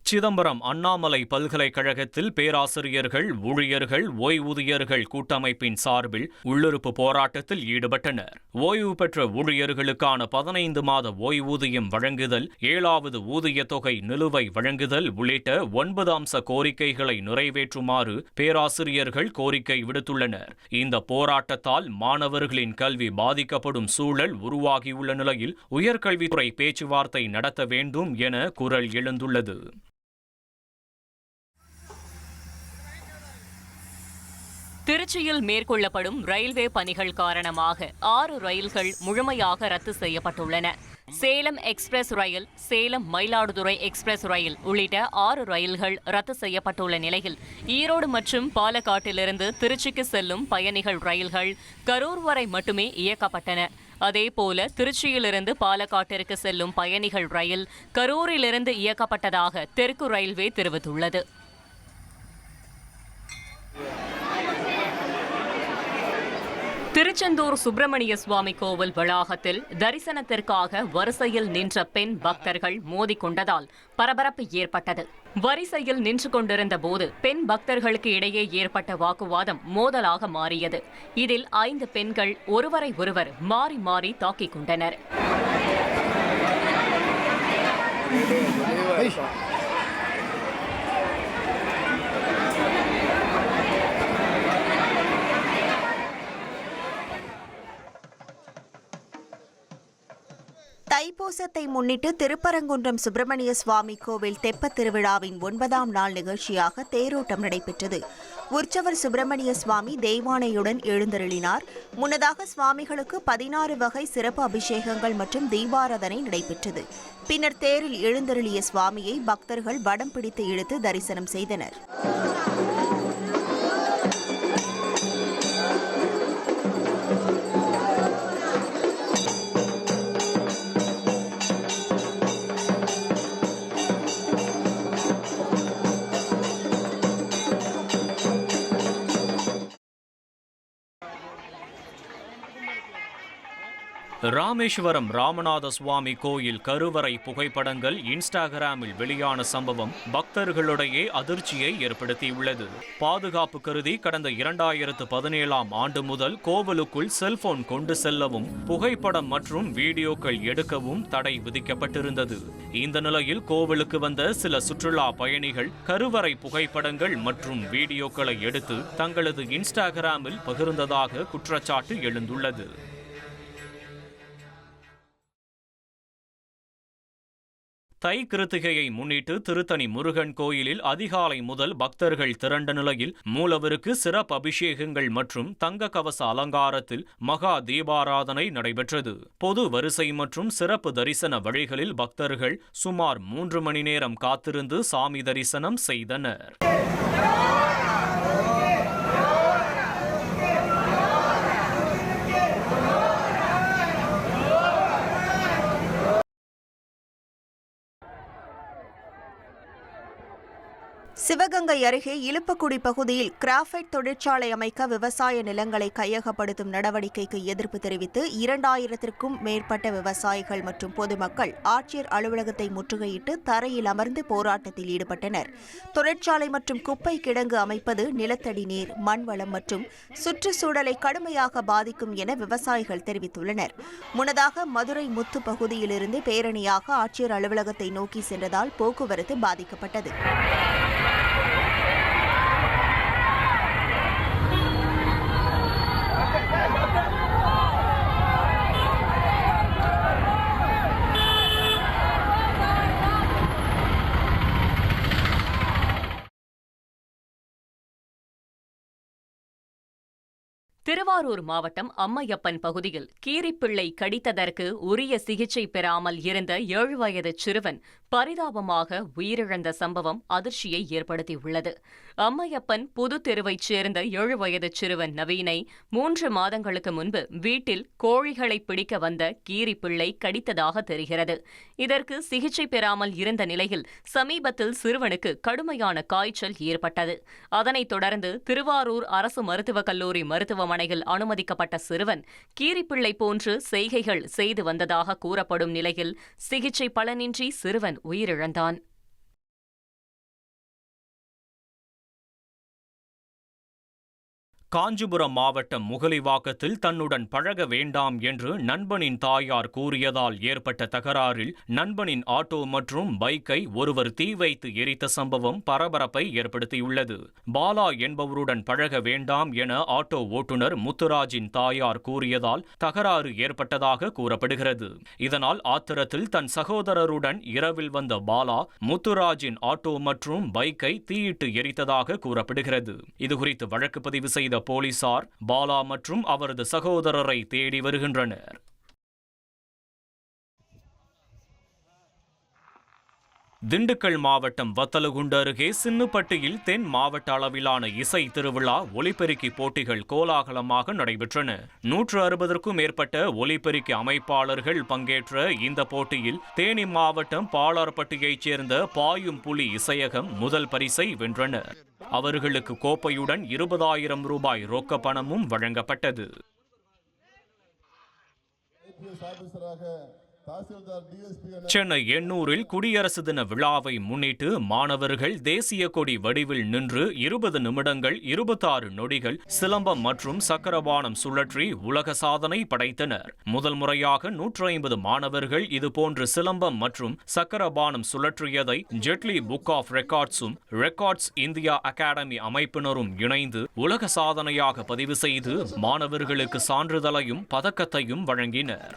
சிதம்பரம் அண்ணாமலை பல்கலைக்கழகத்தில் பேராசிரியர்கள், ஊழியர்கள், ஓய்வூதியர்கள் கூட்டமைப்பின் சார்பில் உள்ளிருப்பு போராட்டத்தில் ஈடுபட்டனர். ஓய்வு பெற்ற ஊழியர்களுக்கான 15 மாத ஓய்வூதியம் வழங்குதல், 7வது ஊதிய தொகை நிலுவை வழங்குதல் உள்ளிட்ட 9 அம்ச கோரிக்கைகளை நிறைவேற்றுமாறு பேராசிரியர்கள் கோரிக்கை விடுத்துள்ளனர். இந்த போராட்டத்தால் மாணவர்களின் கல்வி பாதிக்கப்படும் சூழல் உருவாகியுள்ள நிலையில் உயர்கல்வித்துறை பேச்சுவார்த்தை நடத்த வேண்டும் என குரல் எழுந்துள்ளது. திருச்சியில் மேற்கொள்ளப்படும் ரயில்வே பணிகள் காரணமாக 6 ரயில்கள் முழுமையாக ரத்து செய்யப்பட்டுள்ளன. சேலம் எக்ஸ்பிரஸ் ரயில், சேலம் மயிலாடுதுறை எக்ஸ்பிரஸ் ரயில் உள்ளிட்ட 6 ரயில்கள் ரத்து செய்யப்பட்டுள்ள நிலையில் ஈரோடு மற்றும் பாலக்காட்டிலிருந்து திருச்சிக்கு செல்லும் பயணிகள் ரயில்கள் கரூர் வரை மட்டுமே இயக்கப்பட்டன. அதேபோல திருச்சியிலிருந்து பாலக்காட்டிற்கு செல்லும் பயணிகள் ரயில் கரூரிலிருந்து இயக்கப்பட்டதாக தெற்கு ரயில்வே தெரிவித்துள்ளது. திருச்செந்தூர் சுப்பிரமணிய சுவாமி கோவில் வளாகத்தில் தரிசனத்திற்காக வரிசையில் நின்ற பெண் பக்தர்கள் மோதிக்கொண்டதால் பரபரப்பு ஏற்பட்டது. வரிசையில் நின்று கொண்டிருந்த போது பெண் பக்தர்களுக்கு இடையே ஏற்பட்ட வாக்குவாதம் மோதலாக மாறியது. இதில் 5 பெண்கள் ஒருவரை ஒருவர் மாறி மாறி தாக்கிக் கொண்டனர். தைப்பூசத்தை முன்னிட்டு திருப்பரங்குன்றம் சுப்பிரமணிய சுவாமி கோவில் தெப்பத் திருவிழாவின் 9ஆம் நாள் நிகழ்ச்சியாக தேரோட்டம் நடைபெற்றது. உற்சவர் சுப்பிரமணிய சுவாமி தெய்வானையுடன் எழுந்தருளினார். முன்னதாக சுவாமிகளுக்கு 16 வகை சிறப்பு அபிஷேகங்கள் மற்றும் தீபாராதனை நடைபெற்றது. பின்னர் தேரில் எழுந்தருளிய சுவாமியை பக்தர்கள் வடம் பிடித்து இழுத்து தரிசனம் செய்தனர். ராமேஸ்வரம் ராமநாத சுவாமி கோயில் கருவறை புகைப்படங்கள் இன்ஸ்டாகிராமில் வெளியான சம்பவம் பக்தர்களிடையே அதிர்ச்சியை ஏற்படுத்தியுள்ளது. பாதுகாப்பு கருதி கடந்த 2017ஆம் ஆண்டு முதல் கோவிலுக்குள் செல்போன் கொண்டு செல்லவும் புகைப்படம் மற்றும் வீடியோக்கள் எடுக்கவும் தடை விதிக்கப்பட்டிருந்தது. இந்த நிலையில் கோவிலுக்கு வந்த சில சுற்றுலா பயணிகள் கருவறை புகைப்படங்கள் மற்றும் வீடியோக்களை எடுத்து தங்களது இன்ஸ்டாகிராமில் பகிர்ந்ததாக குற்றச்சாட்டு எழுந்துள்ளது. தை கிருத்திகையை முன்னிட்டு திருத்தணி முருகன் கோயிலில் அதிகாலை முதல் பக்தர்கள் திரண்ட நிலையில் மூலவருக்கு சிறப்பு அபிஷேகங்கள் மற்றும் தங்க கவச அலங்காரத்தில் மகா தீபாராதனை நடைபெற்றது. பொது வரிசை மற்றும் சிறப்பு தரிசன வழிகளில் பக்தர்கள் சுமார் 3 மணி நேரம் காத்திருந்து சாமி தரிசனம் செய்தனர். சிவகங்கை அருகே இலுப்பக்குடி பகுதியில் கிராஃபைட் தொழிற்சாலை அமைக்க விவசாய நிலங்களை கையகப்படுத்தும் நடவடிக்கைக்கு எதிர்ப்பு தெரிவித்து 2000க்கும் மேற்பட்ட விவசாயிகள் மற்றும் பொதுமக்கள் ஆட்சியர் அலுவலகத்தை முற்றுகையிட்டு தரையில் அமர்ந்து போராட்டத்தில் ஈடுபட்டனர். தொழிற்சாலை மற்றும் குப்பை கிடங்கு அமைப்பது நிலத்தடி நீர், மண்வளம் மற்றும் சுற்றுச்சூழலை கடுமையாக பாதிக்கும் என விவசாயிகள் தெரிவித்துள்ளனர். முன்னதாக மதுரை முத்து பகுதியிலிருந்து பேரணியாக ஆட்சியர் அலுவலகத்தை நோக்கி சென்றதால் போக்குவரத்து பாதிக்கப்பட்டது. திருவாரூர் மாவட்டம் அம்மையப்பன் பகுதியில் கீரிப்பிள்ளை கடித்ததற்கு உரிய சிகிச்சை பெறாமல் இருந்த 7 வயது சிறுவன் பரிதாபமாக உயிரிழந்த சம்பவம் அதிர்ச்சியை ஏற்படுத்தியுள்ளது. அம்மையப்பன் புது தெருவைச் சேர்ந்த 7 வயது சிறுவன் நவீனை 3 மாதங்களுக்கு முன்பு வீட்டில் கோழிகளை பிடிக்க வந்த கீரிப்பிள்ளை கடித்ததாக தெரிகிறது. இதற்கு சிகிச்சை பெறாமல் இருந்த நிலையில் சமீபத்தில் சிறுவனுக்கு கடுமையான காய்ச்சல் ஏற்பட்டது. அதனைத் தொடர்ந்து திருவாரூர் அரசு மருத்துவக் கல்லூரி மருத்துவமனையில் அனுமதிக்கப்பட்ட சிறுவன் கீரிப்பிள்ளை போன்று செய்கைகள் செய்து வந்ததாக கூறப்படும் நிலையில் சிகிச்சை பலனின்றி சிறுவன் உயிரிழந்தான். காஞ்சிபுரம் மாவட்டம் முகலிவாக்கத்தில் தன்னுடன் பழக வேண்டாம் என்று நண்பனின் தாயார் கூறியதால் ஏற்பட்ட தகராறில் நண்பனின் ஆட்டோ மற்றும் பைக்கை ஒருவர் தீ வைத்து எரித்த சம்பவம் பரபரப்பை ஏற்படுத்தியுள்ளது. பாலா என்பவருடன் பழக வேண்டாம் என ஆட்டோ ஓட்டுநர் முத்துராஜின் தாயார் கூறியதால் தகராறு ஏற்பட்டதாக கூறப்படுகிறது. இதனால் ஆத்திரத்தில் தன் சகோதரருடன் இரவில் வந்த பாலா முத்துராஜின் ஆட்டோ மற்றும் பைக்கை தீயிட்டு எரித்ததாக கூறப்படுகிறது. இதுகுறித்து வழக்கு பதிவு செய்த போலீசார் பாலா மற்றும் அவரது சகோதரரை தேடி வருகின்றனர். திண்டுக்கல் மாவட்டம் வத்தலகுண்டு அருகே சின்னுப்பட்டியில் தென் மாவட்ட அளவிலான இசை திருவிழா ஒலிபெருக்கி போட்டிகள் கோலாகலமாக நடைபெற்றன. 160க்கும் மேற்பட்ட ஒலிபெருக்கி அமைப்பாளர்கள் பங்கேற்ற இந்த போட்டியில் தேனி மாவட்டம் பாலார்பட்டியைச் சேர்ந்த பாயும் புலி இசையகம் முதல் பரிசை வென்றனர். அவர்களுக்கு கோப்பையுடன் 20,000 ரூபாய் ரொக்க பணமும் வழங்கப்பட்டது. சென்னை எண்ணூரில் குடியரசு தின விழாவை முன்னிட்டு மாணவர்கள் தேசிய கொடி வடிவில் நின்று 20 நிமிடங்கள் 26 நொடிகள் சிலம்பம் மற்றும் சக்கரபாணம் சுழற்றி உலக சாதனை படைத்தனர். முதல் முறையாக 150 மாணவர்கள் இதுபோன்று சிலம்பம் மற்றும் சக்கரபாணம் சுழற்றியதை ஜெட்லி புக் ஆஃப் ரெக்கார்ட்ஸும் ரெக்கார்ட்ஸ் இந்தியா அகாடமி அமைப்பினரும் இணைந்து உலக சாதனையாக பதிவு செய்து மாணவர்களுக்கு சான்றிதழையும் பதக்கத்தையும் வழங்கினர்.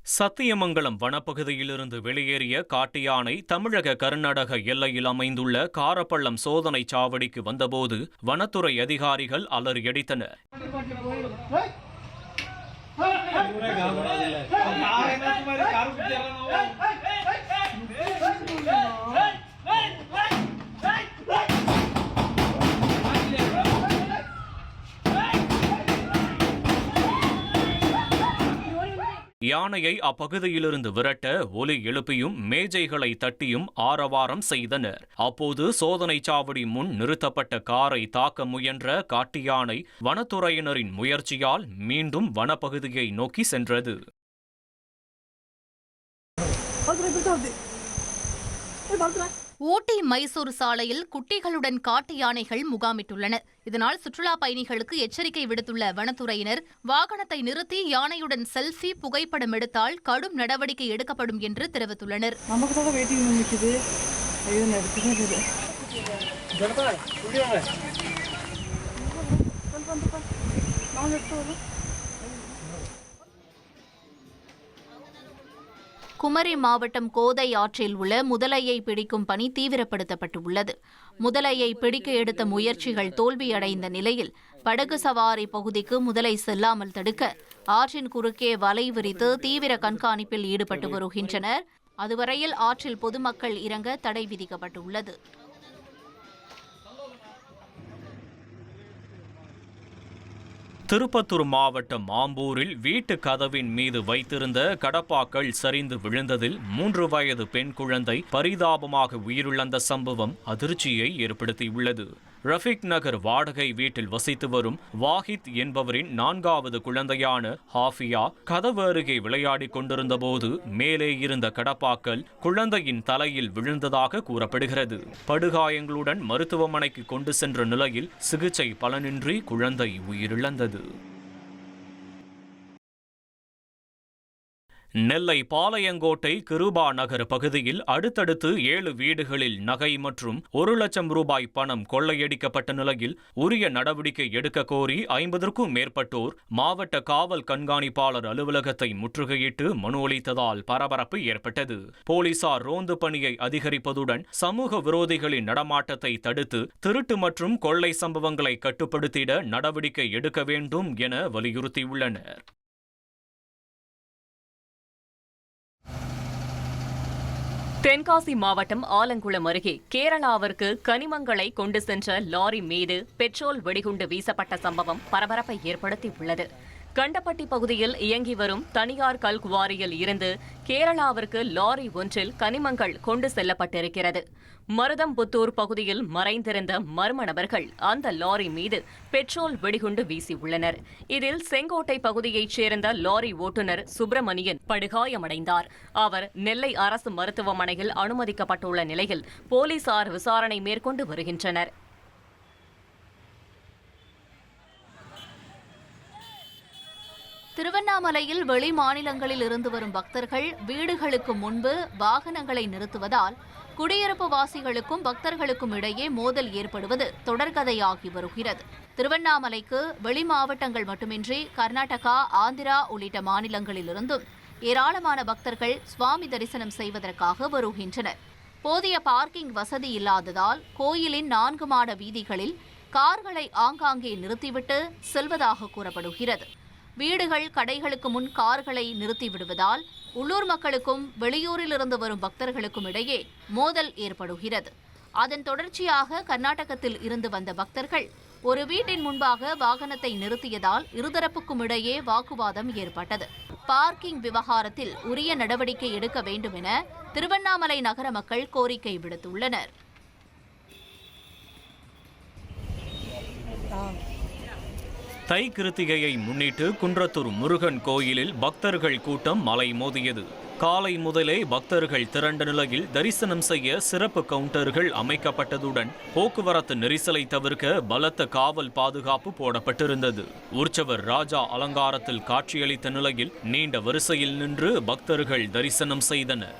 சத்தியமங்கலம் வனப்பகுதியிலிருந்து வெளியேறிய காட்டு யானை தமிழக கர்நாடக எல்லையில் அமைந்துள்ள காரப்பள்ளம் சோதனை சாவடிக்கு வந்தபோது வனத்துறை அதிகாரிகள் அலறியடித்தனர். யானையை அப்பகுதியிலிருந்து விரட்ட ஒலி எழுப்பியும் மேஜைகளை தட்டியும் ஆரவாரம் செய்தனர். அப்போது சோதனை சாவடி முன் நிறுத்தப்பட்ட காரை தாக்க முயன்ற காட்டு யானை வனத்துறையினரின் முயற்சியால் மீண்டும் வனப்பகுதியை நோக்கி சென்றது. ஊட்டி மைசூர் சாலையில் குட்டிகளுடன் காட்டு யானைகள் முகாமிட்டுள்ளன. இதனால் சுற்றுலா பயணிகளுக்கு எச்சரிக்கை விடுத்துள்ள வனத்துறையினர் வாகனத்தை நிறுத்தி யானையுடன் செல்ஃபி புகைப்படம் எடுத்தால் கடும் நடவடிக்கை எடுக்கப்படும் என்று தெரிவித்துள்ளனர். குமரி மாவட்டம் கோதை ஆற்றில் உள்ள முதலையை பிடிக்கும் பணி தீவிரப்படுத்தப்பட்டுள்ளது. முதலையை பிடிக்க எடுத்த முயற்சிகள் தோல்வியடைந்த நிலையில் படகு சவாரி பகுதிக்கு முதலை செல்லாமல் தடுக்க ஆற்றின் குறுக்கே வலை விரித்து தீவிர கண்காணிப்பில் ஈடுபட்டு வருகின்றனர். அதுவரையில் ஆற்றில் பொதுமக்கள் இறங்க தடை விதிக்கப்பட்டுள்ளது. திருப்பத்தூர் மாவட்டம் ஆம்பூரில் வீட்டு கதவின் மீது வைத்திருந்த கடப்பாக்கள் சரிந்து விழுந்ததில் 3 வயது பெண் குழந்தை பரிதாபமாக உயிரிழந்த சம்பவம் அதிர்ச்சியை ஏற்படுத்தியுள்ளது. ரஃபீக் நகர் வாடகை வீட்டில் வசித்து வரும் வாஹித் என்பவரின் 4வது குழந்தையான ஹாஃபியா கதவு அருகே விளையாடிக் கொண்டிருந்த போது மேலே இருந்த கடப்பாக்கள் குழந்தையின் தலையில் விழுந்ததாக கூறப்படுகிறது. படுகாயங்களுடன் மருத்துவமனைக்கு கொண்டு சென்ற நிலையில் சிகிச்சை பலனின்றி குழந்தை உயிரிழந்தது. நெல்லை பாளையங்கோட்டை கிருபா நகர் பகுதியில் அடுத்தடுத்து 7 வீடுகளில் நகை மற்றும் 1 லட்சம் ரூபாய் பணம் கொள்ளையடிக்கப்பட்ட நிலையில் உரிய நடவடிக்கை எடுக்க கோரி 50க்கும் மேற்பட்டோர் மாவட்ட காவல் கண்காணிப்பாளர் அலுவலகத்தை முற்றுகையிட்டு மனு அளித்ததால் பரபரப்பு ஏற்பட்டது. போலீசார் ரோந்து பணியை அதிகரிப்பதுடன் சமூக விரோதிகளின் நடமாட்டத்தை தடுத்து திருட்டு மற்றும் கொள்ளை சம்பவங்களை கட்டுப்படுத்திட நடவடிக்கை எடுக்க வேண்டும் என வலியுறுத்தியுள்ளனர். தென்காசி மாவட்டம் ஆலங்குளம் அருகே கேரளாவிற்கு கனிமங்களை கொண்டு சென்ற லாரி மீது பெட்ரோல் வெடிகுண்டு வீசப்பட்ட சம்பவம் பரபரப்பை ஏற்படுத்தியுள்ளது. கண்டப்பட்டி பகுதியில் இயங்கி வரும் தனியார் கல் குவாரியில் இருந்து கேரளாவிற்கு லாரி ஒன்றில் கனிமங்கள் கொண்டு செல்லப்பட்டிருக்கிறது. மருதம்புத்தூர் பகுதியில் மறைந்திருந்த மர்ம நபர்கள் அந்த லாரி மீது பெட்ரோல் வெடிகுண்டு வீசியுள்ளனர். இதில் செங்கோட்டை பகுதியைச் சேர்ந்த லாரி ஓட்டுநர் சுப்பிரமணியன் படுகாயமடைந்தார். அவர் நெல்லை அரசு மருத்துவமனையில் அனுமதிக்கப்பட்டுள்ள நிலையில் போலீசார் விசாரணை மேற்கொண்டு வருகின்றனர். திருவண்ணாமலையில் வெளி மாநிலங்களில் இருந்து வரும் பக்தர்கள் வீடுகளுக்கு முன்பு வாகனங்களை நிறுத்துவதால் குடியிருப்பு வாசிகளுக்கும் பக்தர்களுக்கும் இடையே மோதல் ஏற்படுவது தொடர்கதையாகி வருகிறது. திருவண்ணாமலைக்கு வெளி மாவட்டங்கள் மட்டுமின்றி கர்நாடகா, ஆந்திரா உள்ளிட்ட மாநிலங்களிலிருந்தும் ஏராளமான பக்தர்கள் சுவாமி தரிசனம் செய்வதற்காக வருகின்றனர். போதிய பார்க்கிங் வசதி இல்லாததால் கோயிலின் 4 மாட வீதிகளில் கார்களை ஆங்காங்கே நிறுத்திவிட்டு செல்வதாக கூறப்படுகிறது. வீடுகள், கடைகளுக்கு முன் கார்களை நிறுத்திவிடுவதால் உள்ளூர் மக்களுக்கும் வெளியூரிலிருந்து வரும் பக்தர்களுக்கும் இடையே மோதல் ஏற்படுகிறது. அதன் தொடர்ச்சியாக கர்நாடகத்தில் இருந்து வந்த பக்தர்கள் ஒரு வீட்டின் முன்பாக வாகனத்தை நிறுத்தியதால் இருதரப்புக்கும் இடையே வாக்குவாதம் ஏற்பட்டது. பார்க்கிங் விவகாரத்தில் உரிய நடவடிக்கை எடுக்க வேண்டும் என திருவண்ணாமலை நகர மக்கள் கோரிக்கை விடுத்துள்ளனர். தை கிருத்திகையை முன்னிட்டு குன்றத்தூர் முருகன் கோயிலில் பக்தர்கள் கூட்டம் மலை மோதியது. காலை முதலே பக்தர்கள் திரண்ட நிலையில் தரிசனம் செய்ய சிறப்பு கவுண்டர்கள் அமைக்கப்பட்டதுடன் போக்குவரத்து நெரிசலை தவிர்க்க பலத்த காவல் பாதுகாப்பு போடப்பட்டிருந்தது. உற்சவர் ராஜா அலங்காரத்தில் காட்சியளித்த நிலையில் நீண்ட வரிசையில் நின்று பக்தர்கள் தரிசனம் செய்தனர்.